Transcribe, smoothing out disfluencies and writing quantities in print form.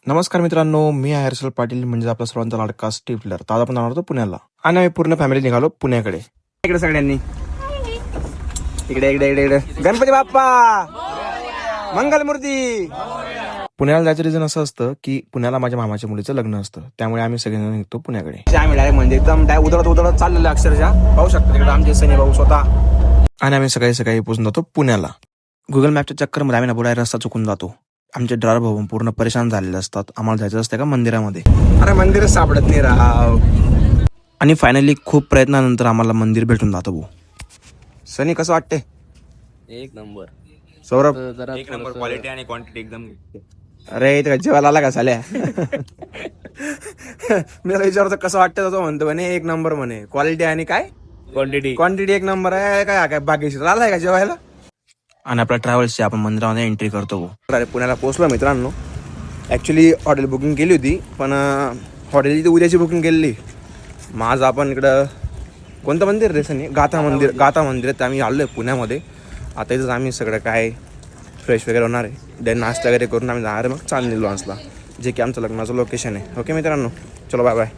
नमस्कार मित्रांनो, मी आहे हर्षल पाटील, म्हणजे आपला सर्वांचा लाडका स्टीफलर. तर आज आपण जाणार होतो पुण्याला आणि आम्ही पूर्ण फॅमिली निघालो पुण्याकडे. इकडे सगळ्यांनी इकडे इकडे इकडे इकडे गणपती बाप्पा मंगलमूर्ती. पुण्याला जायचं रिझन असं असतं की पुण्याला माझ्या मामाच्या मुलीचं लग्न असतं, त्यामुळे आम्ही सगळेजण निघतो पुण्याकडे. आम्ही डायरेक्ट म्हणजे एकदम उदळत चाललेलं अक्षरशः पाहू शकतो तिकडे आमचे सनी भाऊ स्वतः. आणि आम्ही सकाळी सकाळी पोहोचून जातो पुण्याला. गुगल मॅपच्या चक्करमध्ये आम्ही ना बोलाय रस्ता चुकून जातो. आमचे ड्रायव्हर भाऊ पूर्ण परेशान झालेले असतात. आम्हाला जायचं असतं का मंदिरामध्ये. अरे मंदिर सापडत नाही राव. आणि फायनली खूप प्रयत्नानंतर आम्हाला मंदिर भेटून जातं भाऊ. सनी कसं वाटते? एक नंबर. सौरभ जरा एक नंबर क्वालिटी आणि क्वांटिटी एकदम. अरे इथं जेवायला आला का साल्या? मी त्याला विचारतो कसं वाटतं, तो म्हणतो म्हणे एक नंबर म्हणे, क्वालिटी आणि काय क्वांटिटी एक नंबर आहे. काय बागेश्वर आलाय का जेवायला? आणि आपल्या ट्रॅव्हल्सची आपण मंदिरामध्ये एंट्री करतो भाऊ. अरे पुण्याला पोहोचलो मित्रांनो. ॲक्च्युली हॉटेल बुकिंग केली होती, पण हॉटेलची उद्याची बुकिंग केलेली. मग आज आपण इकडं कोणतं मंदिर रे सनी? गाथा मंदिर आहे. आम्ही आलो आहे पुण्यामध्ये. आता इथंच आम्ही सगळं काय फ्रेश वगैरे होणार आहे. देन नाश्ता वगैरे करून आम्ही जाणार आहे मग चांदणी लॉन्सला, जे की आमचं लग्नाचं लोकेशन आहे. ओके मित्रांनो, चलो बाय बाय.